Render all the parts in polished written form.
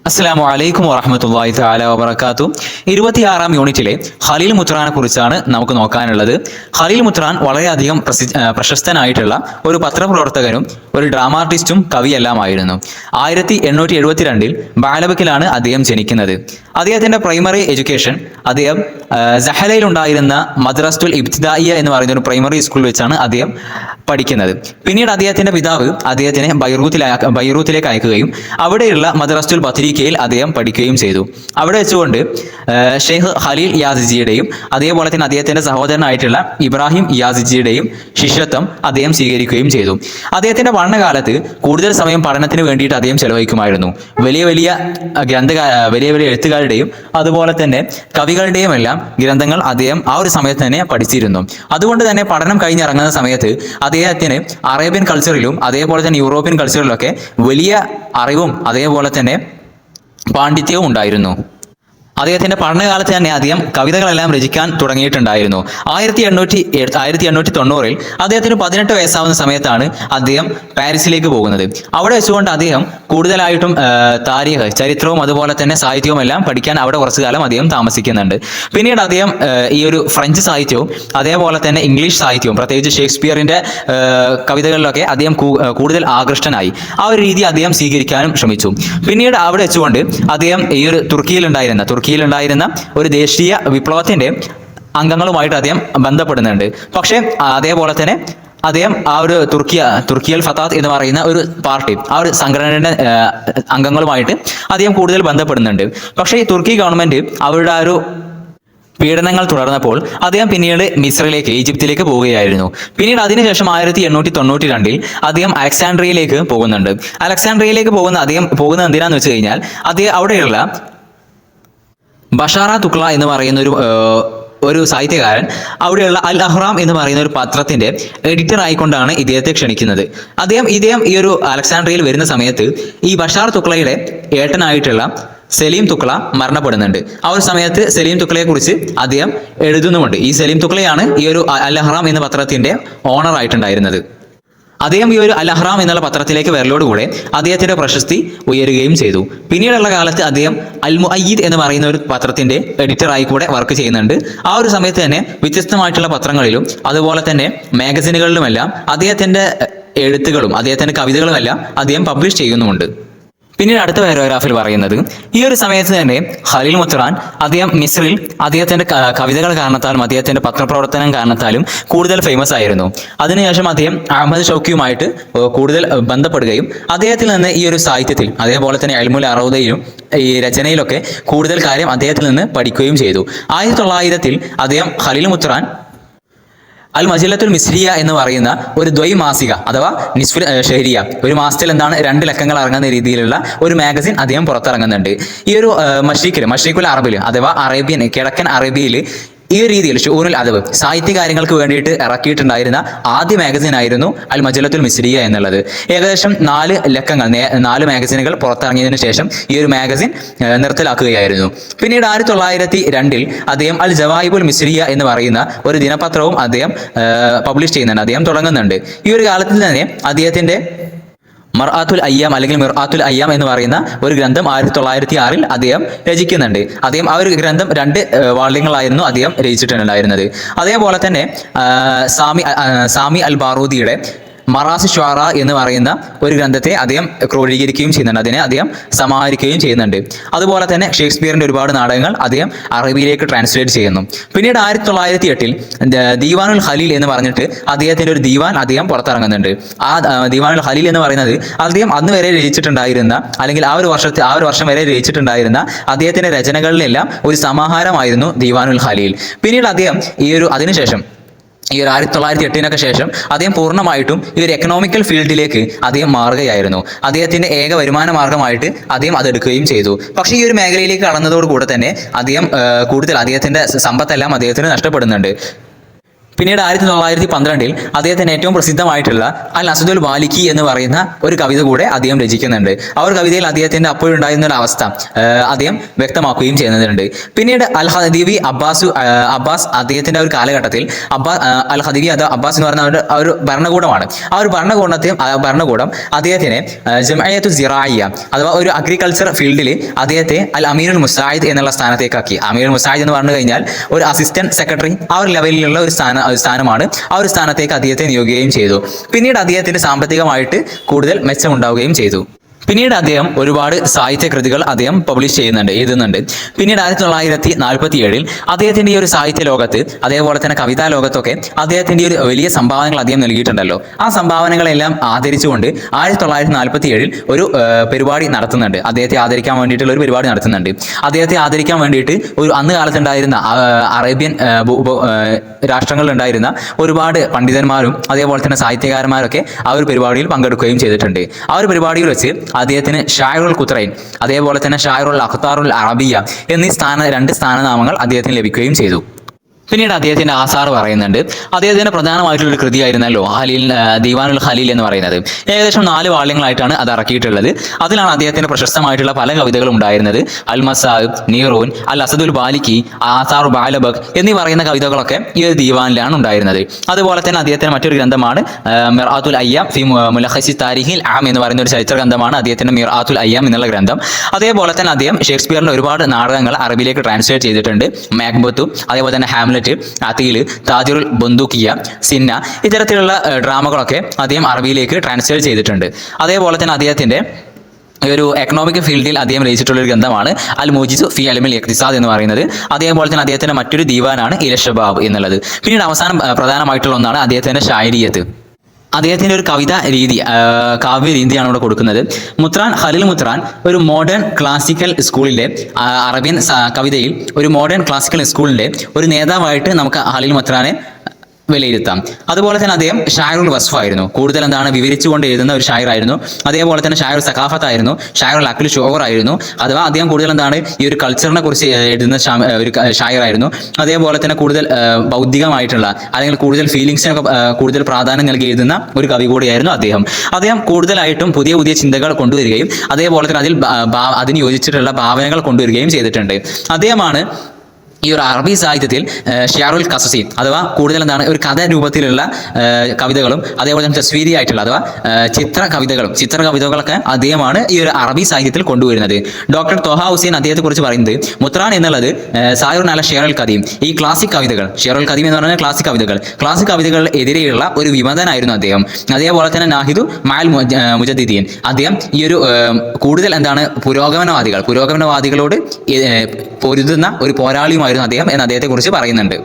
അസ്സലാമു അലൈക്കും വറഹ്മത്തുള്ളാഹി തആല വബറകാതുഹു. 26-ാം യൂണിറ്റിലെ ഖലീൽ മുത്രാനെ കുറിച്ചാണ് നമുക്ക് നോക്കാനുള്ളത്. ഖലീൽ മുത്രാൻ വളരെയധികം പ്രശസ്തനായിട്ടുള്ള ഒരു പത്രപ്രവർത്തകനും ഒരു ഡ്രാമാർട്ടിസ്റ്റും കവിയെല്ലാമായിരുന്നു. 1872-ൽ ബാലബക്കിലാണ് അദ്ദേഹം ജനിക്കുന്നത്. അദ്ദേഹത്തിന്റെ പ്രൈമറി എഡ്യൂക്കേഷൻ അദ്ദേഹം സഹലയിലുണ്ടായിരുന്ന മദ്രസത്തുൽ ഇബ്തിദായിയ എന്ന് പറയുന്ന ഒരു പ്രൈമറി സ്കൂളിൽ വെച്ചാണ് അദ്ദേഹം പഠിക്കുന്നത്. പിന്നീട് അദ്ദേഹത്തിന്റെ പിതാവ് അദ്ദേഹത്തിനെ ബൈറൂത്തിലേക്ക് അയക്കുകയും അവിടെയുള്ള മദ്രസത്തുൽ ബത്രീഖയിൽ അദ്ദേഹം പഠിക്കുകയും ചെയ്തു. അവിടെ വെച്ചുകൊണ്ട് ഷെയ്ഖ് ഖലീൽ യാസിജിയുടെയും അതേപോലെ തന്നെ അദ്ദേഹത്തിന്റെ സഹോദരനായിട്ടുള്ള ഇബ്രാഹിം യാസിജിയുടെയും ശിഷ്യത്വം അദ്ദേഹം സ്വീകരിക്കുകയും ചെയ്തു. അദ്ദേഹത്തിന്റെ പഠനകാലത്ത് കൂടുതൽ സമയം പഠനത്തിന് വേണ്ടിയിട്ട് അദ്ദേഹം ചെലവഴിക്കുമായിരുന്നു. വലിയ വലിയ എഴുത്തുകാരുടെയും അതുപോലെ തന്നെ കവികളുടെയും എല്ലാം ഗ്രന്ഥങ്ങൾ അദ്ദേഹം ആ ഒരു സമയത്ത് തന്നെ പഠിച്ചിരുന്നു. അതുകൊണ്ട് തന്നെ പഠനം കഴിഞ്ഞിറങ്ങുന്ന സമയത്ത് അദ്ദേഹത്തിന് അറേബ്യൻ കൾച്ചറിലും അതേപോലെ തന്നെ യൂറോപ്യൻ കൾച്ചറിലൊക്കെ വലിയ അറിവും അതേപോലെ തന്നെ പാണ്ഡിത്യവും ഉണ്ടായിരുന്നു. അദ്ദേഹത്തിന്റെ പഠനകാലത്ത് തന്നെ അദ്ദേഹം കവിതകളെല്ലാം രചിക്കാൻ തുടങ്ങിയിട്ടുണ്ടായിരുന്നു. 1890-ൽ അദ്ദേഹത്തിന് 18 വയസ്സാവുന്ന സമയത്താണ് അദ്ദേഹം പാരീസിലേക്ക് പോകുന്നത്. അവിടെ വെച്ചുകൊണ്ട് അദ്ദേഹം കൂടുതലായിട്ടും താരീഖ്, ചരിത്രവും അതുപോലെ തന്നെ സാഹിത്യവും എല്ലാം പഠിക്കാൻ അവിടെ കുറച്ചു കാലം അദ്ദേഹം താമസിക്കുന്നുണ്ട്. പിന്നീട് അദ്ദേഹം ഈ ഒരു ഫ്രഞ്ച് സാഹിത്യവും അതേപോലെ തന്നെ ഇംഗ്ലീഷ് സാഹിത്യവും പ്രത്യേകിച്ച് ഷേക്സ്പിയറിന്റെ കവിതകളിലൊക്കെ അദ്ദേഹം കൂടുതൽ ആകൃഷ്ടനായി. ആ ഒരു രീതി അദ്ദേഹം സ്വീകരിക്കാനും ശ്രമിച്ചു. പിന്നീട് അവിടെ വെച്ചുകൊണ്ട് അദ്ദേഹം ഈ ഒരു തുർക്കിയിലുണ്ടായിരുന്ന ഒരു ദേശീയ വിപ്ലവത്തിന്റെ അംഗങ്ങളുമായിട്ട് അദ്ദേഹം ബന്ധപ്പെടുന്നുണ്ട്. പക്ഷേ അതേപോലെ തന്നെ അദ്ദേഹം ആ ഒരു തുർക്കിയൽ ഫത്താത്ത് എന്ന് പറയുന്ന ഒരു പാർട്ടി, ആ ഒരു സംഘടനയുടെ അംഗങ്ങളുമായിട്ട് അദ്ദേഹം കൂടുതൽ ബന്ധപ്പെടുന്നുണ്ട്. പക്ഷേ ഈ തുർക്കി ഗവൺമെന്റ് അവരുടെ ആ ഒരു പീഡനങ്ങൾ തുടർന്നപ്പോൾ അദ്ദേഹം പിന്നീട് ഈജിപ്തിലേക്ക് പോവുകയായിരുന്നു. പിന്നീട് അതിനുശേഷം 1892-ൽ അദ്ദേഹം അലക്സാൻഡ്രിയയിലേക്ക് പോകുന്നുണ്ട്. അലക്സാൻഡ്രിയയിലേക്ക് അദ്ദേഹം പോകുന്നത് എന്തിനാന്ന് വെച്ച് കഴിഞ്ഞാൽ അദ്ദേഹം അവിടെയുള്ള ബഷാറ തുക്ല എന്ന് പറയുന്ന ഒരു സാഹിത്യകാരൻ അവിടെയുള്ള അൽ അഹ്റാം എന്ന് പറയുന്ന ഒരു പത്രത്തിന്റെ എഡിറ്റർ ആയിക്കൊണ്ടാണ് ഇദ്ദേഹത്തെ ക്ഷണിക്കുന്നത്. ഇദ്ദേഹം ഈ ഒരു അലക്സാൻഡ്രിയയിൽ വരുന്ന സമയത്ത് ഈ ബഷാർ തുക്ലയുടെ ഏട്ടനായിട്ടുള്ള സലീം തുക്ല മരണപ്പെടുന്നുണ്ട്. ആ ഒരു സമയത്ത് സലീം തുക്ലയെ കുറിച്ച് അദ്ദേഹം എഴുതുന്നുമുണ്ട്. ഈ സലീം തുക്ലയാണ് ഈ ഒരു അൽ അഹ്റാം എന്ന പത്രത്തിന്റെ ഓണർ ആയിട്ടുണ്ടായിരുന്നത്. അദ്ദേഹം ഈ ഒരു അൽ അഹ്റാം എന്നുള്ള പത്രത്തിലേക്ക് വരലോടുകൂടെ അദ്ദേഹത്തിന്റെ പ്രശസ്തി ഉയരുകയും ചെയ്തു. പിന്നീടുള്ള കാലത്ത് അദ്ദേഹം അൽ മുഅയ്യിദ് എന്ന് പറയുന്ന ഒരു പത്രത്തിന്റെ എഡിറ്ററായി കൂടെ വർക്ക് ചെയ്യുന്നുണ്ട്. ആ ഒരു സമയത്ത് തന്നെ വ്യത്യസ്തമായിട്ടുള്ള പത്രങ്ങളിലും അതുപോലെ തന്നെ മാഗസിനുകളിലുമെല്ലാം അദ്ദേഹത്തിന്റെ എഴുത്തുകളും അദ്ദേഹത്തിന്റെ കവിതകളുമെല്ലാം അദ്ദേഹം പബ്ലിഷ് ചെയ്യുന്നുമുണ്ട്. പിന്നീട് അടുത്ത പാരഗ്രാഫിൽ പറയുന്നത്, ഈ ഒരു സമയത്ത് തന്നെ ഖലീൽ മുത്രാൻ അദ്ദേഹം മിസ്രിൽ അദ്ദേഹത്തിന്റെ കവിതകൾ കാരണത്താലും അദ്ദേഹത്തിന്റെ പത്രപ്രവർത്തനം കാരണത്താലും കൂടുതൽ ഫേമസ് ആയിരുന്നു. അതിനുശേഷം അദ്ദേഹം അഹമ്മദ് ഷൗക്കിയുമായിട്ട് കൂടുതൽ ബന്ധപ്പെടുകയും അദ്ദേഹത്തിൽ നിന്ന് ഈ ഒരു സാഹിത്യത്തിൽ അതേപോലെ തന്നെ ഇൽമുൽ അറൂദയിലും ഈ രചനയിലൊക്കെ കൂടുതൽ കാര്യം അദ്ദേഹത്തിൽ നിന്ന് പഠിക്കുകയും ചെയ്തു. 1900-ൽ അദ്ദേഹം ഖലീൽ മുത്രാൻ അൽ മജല്ലത്തുൽ മിസ്രിയ എന്ന് പറയുന്ന ഒരു ദ്വൈമാസിക അഥവാ നിസ്ഫുൽ ഷഹരിയ, ഒരു മാസത്തിൽ 2 ലക്കങ്ങൾ ഇറങ്ങുന്ന രീതിയിലുള്ള ഒരു മാഗസിൻ അദ്ദേഹം പുറത്തിറങ്ങുന്നുണ്ട്. ഈ ഒരു മഷ്രിഖുൽ അറബിൽ അഥവാ കിഴക്കൻ അറേബ്യയിൽ ഈ ഒരു രീതിയിൽ ഷുഊനുൽ അദബ് സാഹിത്യ കാര്യങ്ങൾക്ക് വേണ്ടിയിട്ട് ഇറക്കിയിട്ടുണ്ടായിരുന്ന ആദ്യ മാഗസിൻ ആയിരുന്നു അൽ മജല്ലത്തുൽ മിസ്രിയ എന്നുള്ളത്. ഏകദേശം 4 മാഗസിനുകൾ പുറത്തിറങ്ങിയതിനു ശേഷം ഈ ഒരു മാഗസിൻ നിർത്തലാക്കുകയായിരുന്നു. പിന്നീട് 1902-ൽ അദ്ദേഹം അൽ ജവായിബുൽ മിസ്രിയ എന്ന് പറയുന്ന ഒരു ദിനപത്രവും അദ്ദേഹം പബ്ലിഷ് ചെയ്യുന്നുണ്ട്, അദ്ദേഹം തുടങ്ങുന്നുണ്ട്. ഈ ഒരു കാലത്തിൽ തന്നെ അദ്ദേഹത്തിന്റെ മർആത്തുൽ അയ്യാം അല്ലെങ്കിൽ മിർആത്തുൽ അയ്യാം എന്ന് പറയുന്ന ഒരു ഗ്രന്ഥം 1906-ൽ അദ്ദേഹം രചിക്കുന്നുണ്ട്. അദ്ദേഹം ആ ഒരു ഗ്രന്ഥം 2 വാള്യങ്ങളായിരുന്നു അദ്ദേഹം രചിച്ചിട്ടുണ്ടായിരുന്നത്. അതേപോലെ തന്നെ സാമി അൽ ബാറൂദിയുടെ മറാസി ഷ്വാറ എന്ന് പറയുന്ന ഒരു ഗ്രന്ഥത്തെ അദ്ദേഹം ക്രോഡീകരിക്കുകയും ചെയ്യുന്നുണ്ട്, അതിനെ അദ്ദേഹം സമാഹരിക്കുകയും ചെയ്യുന്നുണ്ട്. അതുപോലെ തന്നെ ഷേക്സ്പിയറിന്റെ ഒരുപാട് നാടകങ്ങൾ അദ്ദേഹം അറബിയിലേക്ക് ട്രാൻസ്ലേറ്റ് ചെയ്യുന്നു. പിന്നീട് 1908-ൽ ദീവാനുൽ ഖലീൽ എന്ന് പറഞ്ഞിട്ട് അദ്ദേഹത്തിന്റെ ഒരു ദീവാൻ അദ്ദേഹം പുറത്തിറങ്ങുന്നുണ്ട്. ആ ദീവാനുൽ ഖലീൽ എന്ന് പറയുന്നത് അദ്ദേഹം അന്ന് വരെ രചിച്ചിട്ടുണ്ടായിരുന്ന അല്ലെങ്കിൽ ആ ഒരു വർഷം വരെ രചിച്ചിട്ടുണ്ടായിരുന്ന അദ്ദേഹത്തിന്റെ രചനകളിലെല്ലാം ഒരു സമാഹാരമായിരുന്നു ദീവാനുൽ ഖലീൽ. പിന്നീട് അദ്ദേഹം അതിനുശേഷം ഈ ഒരു 1908-നൊക്കെ ശേഷം അദ്ദേഹം പൂർണ്ണമായിട്ടും ഈ ഒരു എക്കണോമിക്കൽ ഫീൽഡിലേക്ക് അദ്ദേഹം മാറുകയായിരുന്നു. അദ്ദേഹത്തിന്റെ ഏക വരുമാന മാർഗമായിട്ട് അദ്ദേഹം അതെടുക്കുകയും ചെയ്തു. പക്ഷേ ഈ ഒരു മേഖലയിലേക്ക് കടന്നതോടുകൂടെ തന്നെ അദ്ദേഹം കൂടുതൽ അദ്ദേഹത്തിന്റെ സമ്പത്തെല്ലാം അദ്ദേഹത്തിന് നഷ്ടപ്പെടുന്നുണ്ട്. പിന്നീട് 1912 അദ്ദേഹത്തിന് ഏറ്റവും പ്രസിദ്ധമായിട്ടുള്ള അൽ അസദുൽ ബാലിക്കി എന്ന് പറയുന്ന ഒരു കവിത കൂടെ അദ്ദേഹം രചിക്കുന്നുണ്ട്. ആ ഒരു കവിതയിൽ അദ്ദേഹത്തിന്റെ അപ്പോഴുണ്ടായിരുന്ന ഒരു അവസ്ഥ അദ്ദേഹം വ്യക്തമാക്കുകയും ചെയ്യുന്നുണ്ട്. പിന്നീട് അൽ ഖദീവി അബ്ബാസ് അദ്ദേഹത്തിന്റെ ഒരു കാലഘട്ടത്തിൽ അൽ ഖദീവി അബ്ബാസ് എന്ന് പറയുന്ന ഒരു ഭരണകൂടമാണ്. ആ ഒരു ഭരണകൂടം അദ്ദേഹത്തിനെ ജംഇയ്യത്തു സിറായിയ അഥവാ ഒരു അഗ്രികൾച്ചർ ഫീൽഡിൽ അദ്ദേഹത്തെ അൽ അമീനുൽ മുസായിദ് എന്നുള്ള സ്ഥാനത്തേക്കാക്കി. അമീനുൽ മുസായിദ് എന്ന് പറഞ്ഞു കഴിഞ്ഞാൽ ഒരു അസിസ്റ്റന്റ് സെക്രട്ടറി ആ ഒരു ലെവലിലുള്ള ഒരു സ്ഥാനമാണ്. ആ ഒരു സ്ഥാനത്തേക്ക് അദ്ദേഹത്തെ നിയോഗിക്കുകയും ചെയ്തു. പിന്നീട് അദ്ദേഹത്തിന് സാമ്പത്തികമായിട്ട് കൂടുതൽ മെച്ചമുണ്ടാവുകയും ചെയ്തു. പിന്നീട് അദ്ദേഹം ഒരുപാട് സാഹിത്യ കൃതികൾ അദ്ദേഹം പബ്ലിഷ് എഴുതുന്നുണ്ട്. പിന്നീട് 1947 അദ്ദേഹത്തിന്റെ ഈ ഒരു സാഹിത്യ ലോകത്ത് അതേപോലെ തന്നെ കവിതാ ലോകത്തൊക്കെ അദ്ദേഹത്തിന്റെ ഒരു വലിയ സംഭാവനകൾ അദ്ദേഹം നൽകിയിട്ടുണ്ടല്ലോ. ആ സംഭാവനകളെല്ലാം ആദരിച്ചുകൊണ്ട് 1947 ഒരു പരിപാടി നടത്തുന്നുണ്ട്. അദ്ദേഹത്തെ ആദരിക്കാൻ വേണ്ടിയിട്ടുള്ള ഒരു പരിപാടി നടത്തുന്നുണ്ട്. അദ്ദേഹത്തെ ആദരിക്കാൻ വേണ്ടിയിട്ട് ഒരു അന്ന് കാലത്തുണ്ടായിരുന്ന അറേബ്യൻ രാഷ്ട്രങ്ങളിലുണ്ടായിരുന്ന ഒരുപാട് പണ്ഡിതന്മാരും അതേപോലെ തന്നെ സാഹിത്യകാരന്മാരൊക്കെ ആ ഒരു പരിപാടിയിൽ പങ്കെടുക്കുകയും ചെയ്തിട്ടുണ്ട്. ആ ഒരു പരിപാടിയിൽ വെച്ച് അദ്ദേഹത്തിന് ഷായറുൽ ഖുത്രൈൻ അതേപോലെ തന്നെ ഷായറുൽ അഖ്താറുൽ അറബിയ എന്നീ രണ്ട് സ്ഥാനനാമങ്ങൾ അദ്ദേഹത്തിന് ലഭിക്കുകയും ചെയ്തു. പിന്നീട് അദ്ദേഹത്തിന്റെ ആസാർ പറയുന്നുണ്ട്. അദ്ദേഹത്തിന്റെ പ്രധാനമായിട്ടുള്ള ഒരു കൃതിയായിരുന്നല്ലോ ദീവാനുൽ ഖലീൽ എന്ന് പറയുന്നത്. ഏകദേശം 4 വാള്യങ്ങളായിട്ടാണ് അത് ഇറക്കിയിട്ടുള്ളത്. അതിലാണ് അദ്ദേഹത്തിന്റെ പ്രശസ്തമായിട്ടുള്ള പല കവിതകളും ഉണ്ടായിരുന്നത്. അൽ മസാബ്, നീറൂൻ, അൽ അസദുൽ ബാലിക്കി, ആസാർ ബാലബക് എന്നീ പറയുന്ന കവിതകളൊക്കെ ഈ ഒരു ദീവാനിലാണ് ഉണ്ടായിരുന്നത്. അതുപോലെ തന്നെ അദ്ദേഹത്തിന്റെ മറ്റൊരു ഗ്രന്ഥമാണ് മിർആത്തുൽ അയ്യാം ഫി മുലഖസി താരിഖിൽ ആം എന്ന് പറയുന്ന ഒരു ചരിത്ര ഗ്രന്ഥമാണ് അദ്ദേഹത്തിന്റെ മിർആത്തുൽ അയ്യാം എന്നുള്ള ഗ്രന്ഥം. അതേപോലെ തന്നെ അദ്ദേഹം ഷേക്സ്പിയറിന്റെ ഒരുപാട് നാടകങ്ങൾ അറബിയിലേക്ക് ട്രാൻസ്ലേറ്റ് ചെയ്തിട്ടുണ്ട്. മാക്ബത്തും അതേപോലെ തന്നെ ഹാംലെറ്റ്, അതീൽ, താജിറുൽ ബന്ദൂക്കിയ, സിന്ന ഇത്തരത്തിലുള്ള ഡ്രാമകളൊക്കെ അദ്ദേഹം അറബിയിലേക്ക് ട്രാൻസ്ലേറ്റ് ചെയ്തിട്ടുണ്ട്. അതേപോലെ തന്നെ അദ്ദേഹത്തിന്റെ ഒരു എക്കണോമിക് ഫീൽഡിൽ അദ്ദേഹം രചിച്ചിട്ടുള്ള ഒരു ഗ്രന്ഥമാണ് അൽ മുജിസു ഫി അൽമിൽ ഇഖ്തിസാദ് എന്ന് പറയുന്നത്. അതേപോലെ തന്നെ അദ്ദേഹത്തിന്റെ മറ്റൊരു ദീവാനാണ് ഇല ഷബാബ് എന്നുള്ളത്. പിന്നീട് അവസാനം പ്രധാനമായിട്ടുള്ള ഒന്നാണ് അദ്ദേഹത്തിന്റെ ഷായരിയത്ത്. അദ്ദേഹത്തിന്റെ ഒരു കവിതാ രീതി, കാവ്യ രീതിയാണ് ഇവിടെ കൊടുക്കുന്നത്. ഖലീൽ മുത്രാൻ ഒരു മോഡേൺ ക്ലാസിക്കൽ സ്കൂളിന്റെ അറബിയൻ കവിതയിൽ ഒരു മോഡേൺ ക്ലാസിക്കൽ സ്കൂളിന്റെ ഒരു നേതാവായിട്ട് നമുക്ക് ഖലീൽ മുത്രാനെ വിലയിരുത്താം. അതുപോലെ തന്നെ അദ്ദേഹം ഷായറുൽ വസ്ഫായിരുന്നു. കൂടുതൽ വിവരിച്ചുകൊണ്ട് എഴുതുന്ന ഒരു ഷായറായിരുന്നു. അതേപോലെ തന്നെ ഷായറുൽ സഖാഫത്തായിരുന്നു, ഷായറുൽ അഖ്ലു ഷുഊർ ആയിരുന്നു. അഥവാ അദ്ദേഹം കൂടുതൽ ഈ ഒരു കൾച്ചറിനെ കുറിച്ച് എഴുതുന്ന ഒരു ഷായറായിരുന്നു. അതേപോലെ തന്നെ കൂടുതൽ ബൗദ്ധികമായിട്ടുള്ള അല്ലെങ്കിൽ കൂടുതൽ ഫീലിങ്സിനൊക്കെ കൂടുതൽ പ്രാധാന്യം നൽകി എഴുതുന്ന ഒരു കവി കൂടിയായിരുന്നു അദ്ദേഹം. അദ്ദേഹം കൂടുതലായിട്ടും പുതിയ പുതിയ ചിന്തകൾ കൊണ്ടുവരികയും അതേപോലെ തന്നെ അതിന് യോജിച്ചിട്ടുള്ള ഭാവനകൾ കൊണ്ടുവരികയും ചെയ്തിട്ടുണ്ട്. അദ്ദേഹമാണ് ഈ ഒരു അറബി സാഹിത്യത്തിൽ ഷിയാറുൽ ഖസസി അഥവാ കൂടുതൽ ഒരു കഥ രൂപത്തിലുള്ള കവിതകളും അതേപോലെ തന്നെ തസ്വീരി ആയിട്ടുള്ള അഥവാ ചിത്ര കവിതകളൊക്കെ അദ്ദേഹമാണ് ഈ ഒരു അറബി സാഹിത്യത്തിൽ കൊണ്ടുവരുന്നത്. ഡോക്ടർ ത്വഹ ഹുസൈൻ അദ്ദേഹത്തെ കുറിച്ച് പറയുന്നത് മുത്രാൻ എന്നുള്ളത് സായുർ അല ഷിയറുൽ ഖദീം, ഈ ക്ലാസിക് കവിതകൾ, ഷിയറുൽ ഖദീം എന്ന് പറഞ്ഞാൽ ക്ലാസിക് കവിതകൾ എതിരെയുള്ള ഒരു വിമതനായിരുന്നു അദ്ദേഹം. അതേപോലെ തന്നെ നാഹിദു മാൽ മുജദ്ദിദീൻ, അദ്ദേഹം ഈ ഒരു കൂടുതൽ പുരോഗമനവാദികളോട് പൊരുതുന്ന ഒരു പോരാളിയുമായി അദ്ദേഹം എന്ന് അദ്ദേഹത്തെ കുറിച്ച് പറയുന്നുണ്ട്.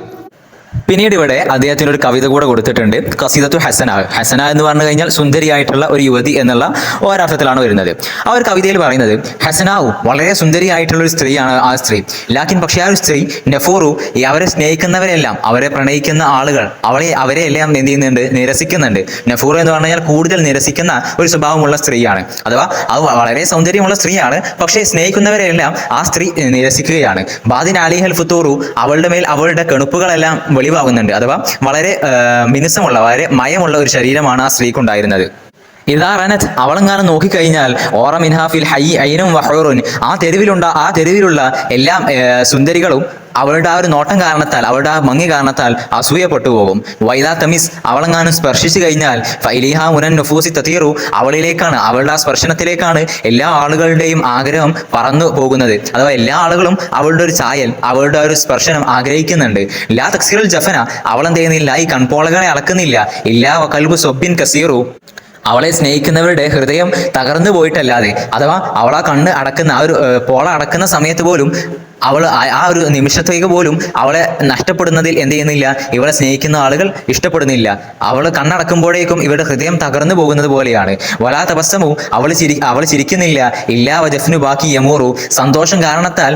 പിന്നീട് ഇവിടെ അദ്ദേഹത്തിന് ഒരു കവിത കൂടെ കൊടുത്തിട്ടുണ്ട്, ഖസീദത്തു ഹസന എന്ന് പറഞ്ഞു കഴിഞ്ഞാൽ സുന്ദരിയായിട്ടുള്ള ഒരു യുവതി എന്നുള്ള ഒരർത്ഥത്തിലാണ് വരുന്നത്. ആ ഒരു കവിതയിൽ പറയുന്നത് ഹസനാവു വളരെ സുന്ദരിയായിട്ടുള്ള ഒരു സ്ത്രീയാണ് ആ സ്ത്രീ. ലാക്കിൻ പക്ഷേ ആ ഒരു സ്ത്രീ നഫൂറു അവരെ സ്നേഹിക്കുന്നവരെല്ലാം, അവരെ പ്രണയിക്കുന്ന ആളുകൾ അവരെ എല്ലാം എന്ത് ചെയ്യുന്നുണ്ട്, നിരസിക്കുന്നുണ്ട്. നഫൂർ എന്ന് പറഞ്ഞു കഴിഞ്ഞാൽ കൂടുതൽ നിരസിക്കുന്ന ഒരു സ്വഭാവമുള്ള സ്ത്രീയാണ്. അഥവാ അത് വളരെ സൗന്ദര്യമുള്ള സ്ത്രീയാണ്, പക്ഷേ സ്നേഹിക്കുന്നവരെല്ലാം ആ സ്ത്രീ നിരസിക്കുകയാണ്. ബാദിൻ അലിഹൽ ഫുത്തൂറു അവളുടെ മേൽ അവളുടെ കെണുപ്പുകളെല്ലാം വെളിവാകുന്നുണ്ട്. അഥവാ വളരെ മിനുസമുള്ള വളരെ മയമുള്ള ഒരു ശരീരമാണ് ആ സ്ത്രീക്കുണ്ടായിരുന്നത്. ഇതാറനത്ത് അവളെങ്ങാനും നോക്കിക്കഴിഞ്ഞാൽ ഓറ മിൻഹാഫിൽ ഹൈ ഐനും വഹൂറുൻ ആ തെരുവിലുള്ള എല്ലാ സുന്ദരികളും അവളുടെ ആ ഒരു നോട്ടം കാരണത്താൽ, അവളുടെ ആ ഭംഗി കാരണത്താൽ അസൂയപ്പെട്ടു പോകും. വൈദാ തമിസ് അവളെങ്ങാനും സ്പർശിച്ചു കഴിഞ്ഞാൽ ഫൈലിഹ മുനൻ നുഫൂസി തതീറു അവളിലേക്കാണ്, അവളുടെ ആ സ്പർശനത്തിലേക്കാണ് എല്ലാ ആളുകളുടെയും ആഗ്രഹം പറന്നു പോകുന്നത്. അഥവാ എല്ലാ ആളുകളും അവളുടെ ഒരു ചായൽ, അവളുടെ ഒരു സ്പർശനം ആഗ്രഹിക്കുന്നുണ്ട്. ലാ തക്സിറുൽ ജഫന അവളെന്ത് ചെയ്യുന്നില്ല, ഈ കൺപോളകളെ അളക്കുന്നില്ല. ഇല്ലാ കൽബു സൊബിൻ കസീറു അവളെ സ്നേഹിക്കുന്നവരുടെ ഹൃദയം തകർന്നു പോയിട്ടല്ലാതെ, അഥവാ അവളാ കണ്ണ് അടക്കുന്ന ആ ഒരു പോള അടക്കുന്ന സമയത്ത് പോലും അവൾ ആ ഒരു നിമിഷത്തേക്ക് പോലും അവളെ നഷ്ടപ്പെടുന്നതിൽ എന്ത് ചെയ്യുന്നില്ല, ഇവളെ സ്നേഹിക്കുന്ന ആളുകൾ ഇഷ്ടപ്പെടുന്നില്ല. അവൾ കണ്ണടക്കുമ്പോഴേക്കും ഇവരുടെ ഹൃദയം തകർന്നു പോകുന്നത് പോലെയാണ്. വലാ തപസ്സമു അവൾ ചിരിക്കുന്നില്ല. ഇല്ലാ വജഫ്നു ബാക്കി യമൂറു സന്തോഷം കാരണത്താൽ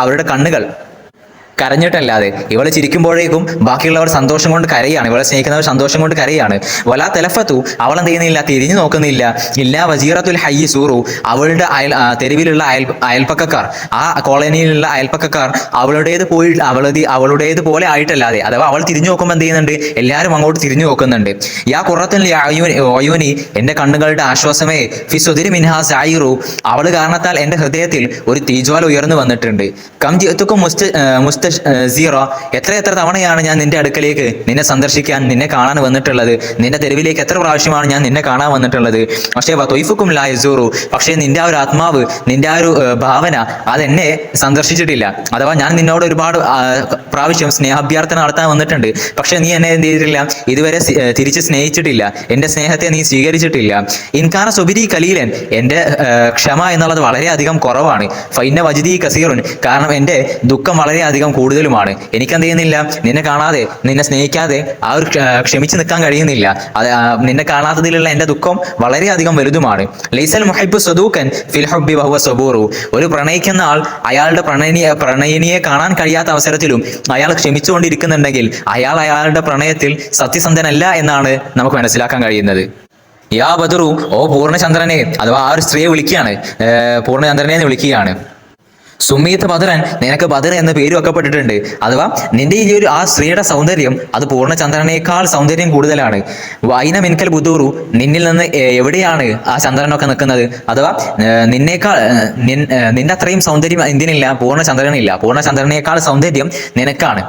അവരുടെ കണ്ണുകൾ കരഞ്ഞിട്ടല്ലാതെ. ഇവള് ചിരിക്കുമ്പോഴേക്കും ബാക്കിയുള്ളവർ സന്തോഷം കൊണ്ട് കരയാണ്, ഇവളെ സ്നേഹിക്കുന്നവർ സന്തോഷം കൊണ്ട് കരയാണ്. വലാ തെലഫത്തു, അവളെന്ത് ചെയ്യുന്നില്ല, തിരിഞ്ഞു നോക്കുന്നില്ല. ഇല്ല വജീറത്തുൽ ഹയ്യി സൂറു, അവളുടെ തെരുവിലുള്ള അയൽപ്പക്കക്കാർ, ആ കോളനിയിലുള്ള അയൽപ്പക്കക്കാർ അവളുടേതുപോലെ ആയിട്ടല്ലാതെ, അഥവാ അവൾ തിരിഞ്ഞു നോക്കുമ്പോൾ എന്ത് ചെയ്യുന്നുണ്ട്, എല്ലാവരും അങ്ങോട്ട് തിരിഞ്ഞു നോക്കുന്നുണ്ട്. യാ ഖുറത്തുൽ അയൂനി, എന്റെ കണ്ണുകളുടെ ആശ്വാസമേ, ഫി സുദിരി മിൻഹാ സായിറു, അവള് കാരണത്താൽ എന്റെ ഹൃദയത്തിൽ ഒരു തീജ്വാല ഉയർന്നു വന്നിട്ടുണ്ട്. കം ജിഅ്തുക്കും മുസ്തസീറ, എത്ര തവണയാണ് ഞാൻ നിന്റെ അടുക്കലേക്ക് നിന്നെ സന്ദർശിക്കാൻ, നിന്നെ കാണാൻ വന്നിട്ടുള്ളത്. നിന്റെ തെരുവിലേക്ക് എത്ര പ്രാവശ്യമാണ് ഞാൻ നിന്നെ കാണാൻ വന്നിട്ടുള്ളത്. പക്ഷേ വതൊയ്ഫുക്കും ലാ യസൂറു, പക്ഷേ നിന്റെ ആ ഒരു ആത്മാവ്, നിന്റെ ആ ഒരു ഭാവന അതെന്നെ സന്ദർശിച്ചിട്ടില്ല. അഥവാ ഞാൻ നിന്നോട് ഒരുപാട് പ്രാവശ്യം സ്നേഹാഭ്യർത്ഥന നടത്താൻ വന്നിട്ടുണ്ട്, പക്ഷെ നീ എന്നെ എന്ത് ചെയ്തിട്ടില്ല, ഇതുവരെ തിരിച്ച് സ്നേഹിച്ചിട്ടില്ല, എന്റെ സ്നേഹത്തെ നീ സ്വീകരിച്ചിട്ടില്ല. ഇൻകാന സുബിരി കലീലൻ, എന്റെ ക്ഷമ എന്നുള്ളത് വളരെയധികം കുറവാണ്. ഫൈന വജിദി കസീറുൻ, കാരണം എന്റെ ദുഃഖം വളരെയധികം കൂടുതലുമാണ്. എനിക്കെന്ത് ചെയ്യുന്നില്ല, നിന്നെ കാണാതെ, നിന്നെ സ്നേഹിക്കാതെ ആ ഒരു ക്ഷമിച്ചു നിൽക്കാൻ കഴിയുന്നില്ല. നിന്നെ കാണാത്തതിലുള്ള എന്റെ ദുഃഖം വളരെയധികം വലുതുമാണ്. ലൈസൽ മുഹിബ്ബു സദൂഖൻ ഫിൽ ഹുബ്ബി വഹുവ സബൂറു, ഒരു പ്രണയിക്കുന്ന ആൾ അയാളുടെ പ്രണയിനിയെ കാണാൻ കഴിയാത്ത അവസരത്തിലും അയാൾ ക്ഷമിച്ചുകൊണ്ടിരിക്കുന്നുണ്ടെങ്കിൽ അയാളുടെ പ്രണയത്തിൽ സത്യസന്ധനല്ല എന്നാണ് നമുക്ക് മനസ്സിലാക്കാൻ കഴിയുന്നത്. യാ ബദറു, ഓ പൂർണ്ണചന്ദ്രനെ, അഥവാ ആ ഒരു സ്ത്രീയെ വിളിക്കുകയാണ്, പൂർണ്ണചന്ദ്രനെ വിളിക്കുകയാണ്. സുമീത്ത് ബദറൻ, നിനക്ക് ബദർ എന്ന പേര് വെക്കപ്പെട്ടിട്ടുണ്ട്. അഥവാ നിന്റെ ഈ ഒരു ആ സ്ത്രീയുടെ സൗന്ദര്യം അത് പൂർണ്ണചന്ദ്രനേക്കാൾ സൗന്ദര്യം കൂടുതലാണ്. വൈന മിൻകൽ ബുദൂറു, നിന്നിൽ നിന്ന് എവിടെയാണ് ആ ചന്ദ്രനൊക്കെ നിൽക്കുന്നത്. അഥവാ നിന്റെ അത്രയും സൗന്ദര്യം എന്തിനില്ല, പൂർണ്ണചന്ദ്രനില്ല. പൂർണ്ണചന്ദ്രനേക്കാൾ സൗന്ദര്യം നിനക്കാണ്.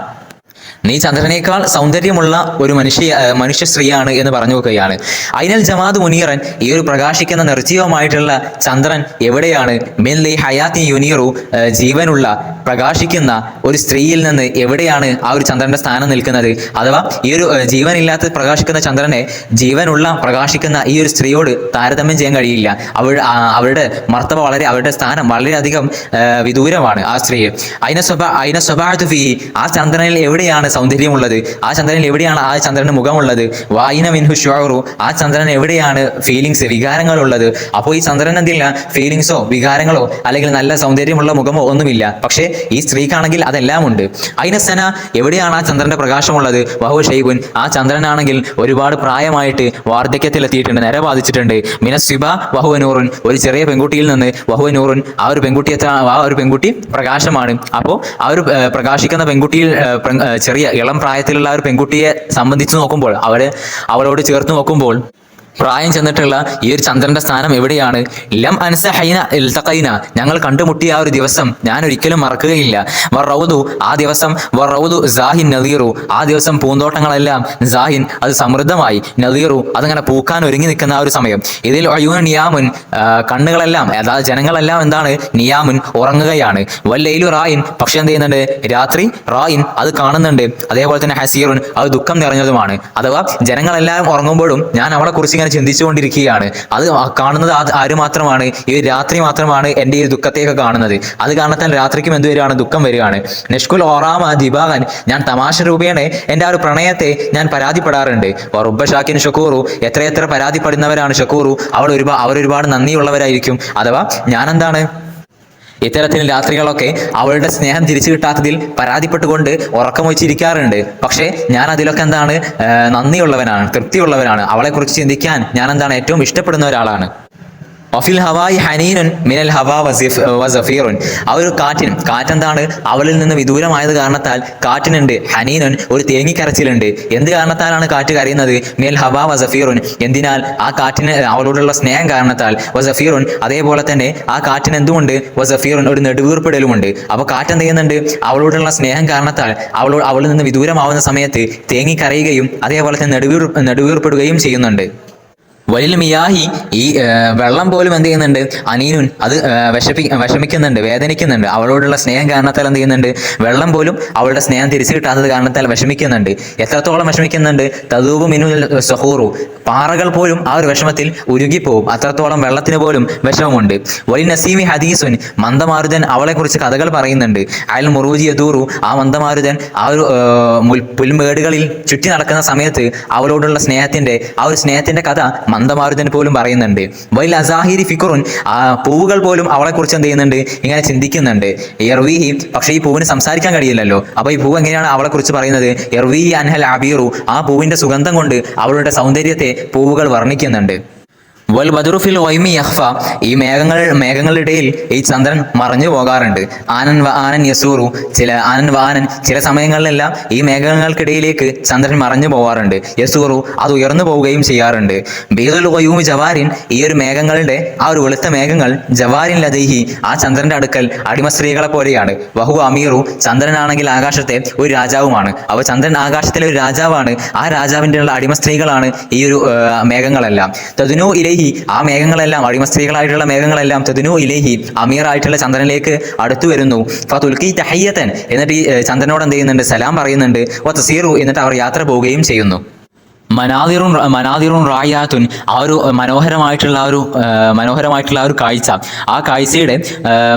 നീ ചന്ദ്രനേക്കാൾ സൗന്ദര്യമുള്ള ഒരു മനുഷ്യ സ്ത്രീയാണ് എന്ന് പറഞ്ഞു നോക്കുകയാണ്. ഐനൽ ജമാദ് മുനീറൻ, ഈ ഒരു പ്രകാശിക്കുന്ന നിർജീവമായിട്ടുള്ള ചന്ദ്രൻ എവിടെയാണ്. മിൻലി ഹയാത്തി യുനീറു, ജീവനുള്ള പ്രകാശിക്കുന്ന ഒരു സ്ത്രീയിൽ നിന്ന് എവിടെയാണ് ആ ഒരു ചന്ദ്രന്റെ സ്ഥാനം നിൽക്കുന്നത്. അഥവാ ഈ ഒരു ജീവനില്ലാത്ത പ്രകാശിക്കുന്ന ചന്ദ്രനെ ജീവനുള്ള പ്രകാശിക്കുന്ന ഈ ഒരു സ്ത്രീയോട് താരതമ്യം ചെയ്യാൻ കഴിയില്ല. അവരുടെ മർത്തവ അവരുടെ സ്ഥാനം വളരെയധികം വിദൂരമാണ് ആ സ്ത്രീ. ഐന സ്വഭാഅതു ഫീഹി, ആ ചന്ദ്രനിൽ എവിടെയാണ് സൗന്ദര്യമുള്ളത്, ആ ചന്ദ്രനിൽ എവിടെയാണ് ആ ചന്ദ്രന് മുഖമുള്ളത്. വായിന മിൻഹു ഷുഅറു, ആ ചന്ദ്രൻ എവിടെയാണ് ഫീലിങ്സ്, വികാരങ്ങളുള്ളത്. അപ്പോൾ ഈ ചന്ദ്രൻ എന്തില്ല, ഫീലിങ്സോ വികാരങ്ങളോ അല്ലെങ്കിൽ നല്ല സൗന്ദര്യമുള്ള മുഖമോ ഒന്നുമില്ല. പക്ഷേ ഈ സ്ത്രീക്കാണെങ്കിൽ അതെല്ലാം ഉണ്ട്. ഐനസന, എവിടെയാണ് ആ ചന്ദ്രന്റെ പ്രകാശമുള്ളത്. വഹു ഷൈബുൻ, ആ ചന്ദ്രനാണെങ്കിൽ ഒരുപാട് പ്രായമായിട്ട് വാർദ്ധക്യത്തിൽ എത്തിയിട്ടുണ്ട്, നര ബാധിച്ചിട്ടുണ്ട്. മിനസ്വിബ വഹുവനൂറുൻ, ഒരു ചെറിയ പെൺകുട്ടിയിൽ നിന്ന് വഹുവനൂറുൻ, ആ ഒരു പെൺകുട്ടി പ്രകാശമാണ്. അപ്പോൾ ആ ഒരു പ്രകാശിക്കുന്ന പെൺകുട്ടിയിൽ ചെറിയ ഇളം പ്രായത്തിലുള്ള ഒരു പെൺകുട്ടിയെ സംബന്ധിച്ച് നോക്കുമ്പോൾ, അവളോട് ചേർത്ത് നോക്കുമ്പോൾ പ്രായം ചെന്നിട്ടുള്ള ഈ ഒരു ചന്ദ്രന്റെ സ്ഥാനം എവിടെയാണ്. ലം അൻസഹൈന ഇൽതഖൈന, ഞങ്ങൾ കണ്ടുമുട്ടിയ ആ ഒരു ദിവസം ഞാൻ ഒരിക്കലും മറക്കുകയില്ല. വറൗദു, ആ ദിവസം വറൗദു സാഹിൻ നദീറു, ആ ദിവസം പൂന്തോട്ടങ്ങളെല്ലാം സാഹിൻ അത് സമൃദ്ധമായി, നദീറു അതങ്ങനെ പൂക്കാൻ ഒരുങ്ങി നിൽക്കുന്ന ആ ഒരു സമയം. ഇതിൽ അയൂന നിയാമുൻ, കണ്ണുകളെല്ലാം അതായത് ജനങ്ങളെല്ലാം എന്താണ്, നിയാമുൻ ഉറങ്ങുകയാണ്. വല്ലൈലു റായിൻ, പക്ഷെ എന്ത് ചെയ്യുന്നുണ്ട്, രാത്രി റായിൻ അത് കാണുന്നുണ്ട്. അതേപോലെ തന്നെ ഹസീറുൻ, അത് ദുഃഖം നിറഞ്ഞതുമാണ്. അഥവാ ജനങ്ങളെല്ലാം ഉറങ്ങുമ്പോഴും ഞാൻ അവളെ കുറിച്ച് ചിന്തിച്ചുകൊണ്ടിരിക്കുകയാണ്. അത് കാണുന്നത് ആര് മാത്രമാണ്, ഈ രാത്രി മാത്രമാണ് എൻ്റെ ഈ ദുഃഖത്തെയൊക്കെ കാണുന്നത്. അത് കാരണത്താൽ രാത്രിക്കും എന്ത് വരികയാണ്, ദുഃഖം വരികയാണ്. നെഷ്കുൽ ഓറാമ ദിബാഹൻ, ഞാൻ തമാശ രൂപേണ എൻ്റെ ആ ഒരു പ്രണയത്തെ ഞാൻ പരാതിപ്പെടാറുണ്ട്. റുബ്ബ ഷാക്കിൻ ഷക്കൂറു, എത്രയെത്ര പരാതിപ്പെടുന്നവരാണ് ഷക്കൂറു, അവരൊരുപാട് നന്ദിയുള്ളവരായിരിക്കും. അഥവാ ഞാനെന്താണ് ഇത്തരത്തിൽ രാത്രികളൊക്കെ അവളുടെ സ്നേഹം തിരിച്ചു കിട്ടാത്തതിൽ പരാതിപ്പെട്ടുകൊണ്ട് ഉറക്കമൊഴിച്ചിരിക്കാറുണ്ട്. പക്ഷേ ഞാൻ അതിലൊക്കെ എന്താണ്, നന്ദിയുള്ളവനാണ്, തൃപ്തിയുള്ളവനാണ്. അവളെക്കുറിച്ച് ചിന്തിക്കാൻ ഞാൻ എന്താണ്, ഏറ്റവും ഇഷ്ടപ്പെടുന്ന ഒരാളാണ്. ഒഫിൽ ഹവായി ഹനീനുൻ മിനൽ ഹവാ വസഫീറുൻ, ആ ഒരു കാറ്റെന്താണ്, അവളിൽ നിന്ന് വിദൂരമായത് കാരണത്താൽ കാറ്റിനുണ്ട് ഹനീനുൻ, ഒരു തേങ്ങിക്കരച്ചിലുണ്ട്. എന്ത് കാരണത്താലാണ് കാറ്റ് കരയുന്നത്, മിനൽ ഹവാ വസഫീറുൻ, എന്തിനാൽ ആ കാറ്റിന് അവളോടുള്ള സ്നേഹം കാരണത്താൽ. വസഫീറുൻ, അതേപോലെ തന്നെ ആ കാറ്റിന് എന്തുകൊണ്ട്, വസഫീറുൻ ഒരു നെടുവീർപ്പിടലുമുണ്ട്. അപ്പോൾ കാറ്റ് എന്ത് ചെയ്യുന്നുണ്ട്, അവളോടുള്ള സ്നേഹം കാരണത്താൽ അവളിൽ നിന്ന് വിദൂരമാവുന്ന സമയത്ത് തേങ്ങിക്കരയുകയും അതേപോലെ തന്നെ നെടുവീർപ്പിടുകയും ചെയ്യുന്നുണ്ട്. വലിൽ മിയാഹി, ഈ വെള്ളം പോലും എന്ത് ചെയ്യുന്നുണ്ട്, അനീനുൻ അത് വിഷമിക്കുന്നുണ്ട്, വേദനിക്കുന്നുണ്ട്. അവളോടുള്ള സ്നേഹം കാരണത്താൽ എന്ത് ചെയ്യുന്നുണ്ട്, വെള്ളം പോലും അവളുടെ സ്നേഹം തിരിച്ചു കിട്ടാത്തത് കാരണത്താൽ വിഷമിക്കുന്നുണ്ട്. എത്രത്തോളം വിഷമിക്കുന്നുണ്ട്, തദൂബു മിനുൽ സഹൂറു, പാറകൾ പോലും ആ ഒരു വിഷമത്തിൽ ഉരുകിപ്പോവും. അത്രത്തോളം വെള്ളത്തിന് പോലും വിഷമമുണ്ട്. വലി നസീമി ഹദീസുൻ, മന്ദമാരുതൻ അവളെക്കുറിച്ച് കഥകൾ പറയുന്നുണ്ട്. അയൽ മുറൂജി യദൂറു, ആ മന്ദമാരുതൻ ആ ഒരു പുൽമേടുകളിൽ ചുറ്റി നടക്കുന്ന സമയത്ത് അവളോടുള്ള സ്നേഹത്തിന്റെ കഥ മന്ദമാരുതൻ പോലും പറയുന്നുണ്ട്. വൈൽ അസാഹിരി ഫിക്റുൻ, പൂവുകൾ പോലും അവളെ കുറിച്ച് എന്ത് ചെയ്യുന്നുണ്ട്, ഇങ്ങനെ ചിന്തിക്കുന്നുണ്ട്. യർവീഹി, പക്ഷേ ഈ പൂവിന് സംസാരിക്കാൻ കഴിയില്ലല്ലോ. അപ്പൊ ഈ പൂവ് എങ്ങനെയാണ് അവളെ കുറിച്ച് പറയുന്നത്? യർവീ അൻഹൽ അബീറു, ആ പൂവിന്റെ സുഗന്ധം കൊണ്ട് അവളുടെ സൗന്ദര്യത്തെ പൂവുകൾ വർണ്ണിക്കുന്നുണ്ട്. വൽ ബദറു ഫിൽ ഗൈമി യഖ്ഫ, ഈ മേഘങ്ങളുടെ ഇടയിൽ ഈ ചന്ദ്രൻ മറഞ്ഞു പോകാറുണ്ട്. ആനൻ വ ആനൻ യസൂറു, ചില സമയങ്ങളിലെല്ലാം ഈ മേഘങ്ങൾക്കിടയിലേക്ക് ചന്ദ്രൻ മറഞ്ഞു പോകാറുണ്ട്. യസൂറു, അത് ഉയർന്നു പോവുകയും ചെയ്യാറുണ്ട്. ബീദുൽ ഗയൂമി ജവാരിൻ, ഈ ഒരു മേഘങ്ങളുടെ ആ ഒരു വെളുത്ത മേഘങ്ങൾ ജവാരിൻ ലദൈഹി, ആ ചന്ദ്രന്റെ അടുക്കൽ അടിമ സ്ത്രീകളെ പോലെയാണ്. വഹു അമീറു, ചന്ദ്രനാണെങ്കിൽ ആകാശത്തെ ഒരു രാജാവുമാണ്. അപ്പോൾ ചന്ദ്രൻ ആകാശത്തിലെ ഒരു രാജാവാണ്. ആ രാജാവിൻ്റെ ഉള്ള അടിമ സ്ത്രീകളാണ് ഈ ഒരു മേഘങ്ങളെല്ലാം. തദ്നു ഇലൈഹി, ആ മേഘങ്ങളെല്ലാം അടിമ സ്ത്രീകളായിട്ടുള്ള മേഘങ്ങളെല്ലാം തദ്നു ഇലൈഹി, അമീറായിട്ടുള്ള ചന്ദ്രനിലേക്ക് അടുത്തു വരുന്നു. ഫതുൽഖി തഹയ്യതൻ, എന്നിട്ട് ഈ ചന്ദ്രനോട് എന്ത് ചെയ്യുന്നുണ്ട്, സലാം പറയുന്നുണ്ട്. വതസീറു, എന്നിട്ട് അവർ യാത്ര പോവുകയും ചെയ്യുന്നു. മനാദിറുൻ റായാത്തുൻ, ആ ഒരു മനോഹരമായിട്ടുള്ള ഒരു കാഴ്ച, ആ കാഴ്ചയുടെ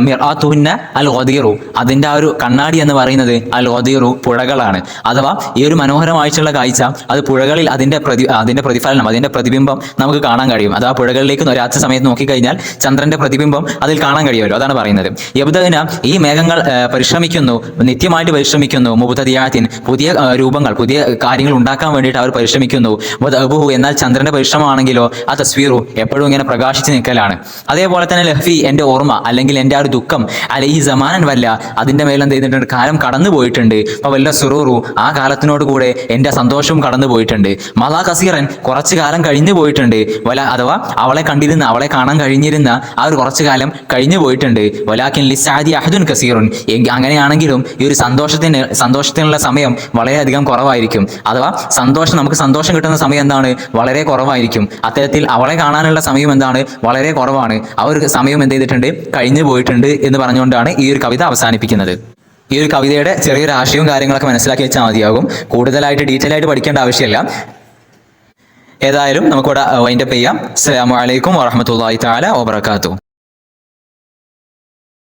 മിർആത്തുന്ന അൽ ഗദീറു, അതിൻ്റെ ആ ഒരു കണ്ണാടി എന്ന് പറയുന്നത് അൽ ഗദീറു, പുഴകളാണ്. അഥവാ ഈ ഒരു മനോഹരമായിട്ടുള്ള കാഴ്ച അത് പുഴകളിൽ അതിൻ്റെ പ്രതിഫലനം, അതിൻ്റെ പ്രതിബിംബം നമുക്ക് കാണാൻ കഴിയും. അത് ആ പുഴകളിലേക്ക് രാത്രി സമയത്ത് നോക്കിക്കഴിഞ്ഞാൽ ചന്ദ്രന്റെ പ്രതിബിംബം അതിൽ കാണാൻ കഴിയുമല്ലോ. അതാണ് പറയുന്നത്. യബ്ദഅന, ഈ മേഘങ്ങൾ പരിശ്രമിക്കുന്നു, നിത്യമായിട്ട് പരിശ്രമിക്കുന്നു. മുബ്തദിയാത്തിൻ, പുതിയ രൂപങ്ങൾ, പുതിയ കാര്യങ്ങൾ ഉണ്ടാക്കാൻ വേണ്ടിയിട്ട് അവർ പരിശ്രമിക്കുന്നു. എന്നാൽ ചന്ദ്രന്റെ പരിശ്രമമാണെങ്കിലോ ആ തസ്വീറു, എപ്പോഴും ഇങ്ങനെ പ്രകാശിച്ച് നിൽക്കലാണ്. അതേപോലെ തന്നെ ലഹ്ഫി, എൻ്റെ ഓർമ്മ അല്ലെങ്കിൽ എൻ്റെ ആ ഒരു ദുഃഖം, അലൈഹി സമാനൻ വല്ല, അതിൻ്റെ മേലെന്ത് ചെയ്തിട്ടുണ്ട്, കാലം കടന്നു പോയിട്ടുണ്ട്. അപ്പോൾ വല്ല സുറൂറു, ആ കാലത്തിനോട് കൂടെ എൻ്റെ സന്തോഷവും കടന്നു പോയിട്ടുണ്ട്. മലാ കസീറൻ, കുറച്ചു കാലം കഴിഞ്ഞു പോയിട്ടുണ്ട്. അഥവാ അവളെ കാണാൻ കഴിഞ്ഞിരുന്ന ആ ഒരു കുറച്ചു കാലം കഴിഞ്ഞു പോയിട്ടുണ്ട്. വലാക്കിൻ ലിസ്സാദി അഹദുൻ കസീറുൻ, അങ്ങനെയാണെങ്കിലും ഈ ഒരു സന്തോഷത്തിനുള്ള സമയം വളരെയധികം കുറവായിരിക്കും. അഥവാ നമുക്ക് സന്തോഷം കിട്ടുന്ന സമയം എന്താണ്, വളരെ കുറവായിരിക്കും. അത്തരത്തിൽ അവളെ കാണാനുള്ള സമയം എന്താണ്, വളരെ കുറവാണ്. ആ ഒരു സമയം എന്ത് ചെയ്തിട്ടുണ്ട്, കഴിഞ്ഞു പോയിട്ടുണ്ട് എന്ന് പറഞ്ഞുകൊണ്ടാണ് ഈ ഒരു കവിത അവസാനിപ്പിക്കുന്നത്. ഈ ഒരു കവിതയുടെ ചെറിയൊരു ആശയവും കാര്യങ്ങളൊക്കെ മനസ്സിലാക്കി വെച്ചാൽ മതിയാകും. കൂടുതലായിട്ട് ഡീറ്റെയിൽ ആയിട്ട് പഠിക്കേണ്ട ആവശ്യമില്ല. ഏതായാലും നമുക്കിവിടെ വൈൻഡപ്പ് ചെയ്യാം. അസ്സലാമു അലൈക്കും വറഹ്മത്തുള്ളാഹി തആല വബറകാതുഹു.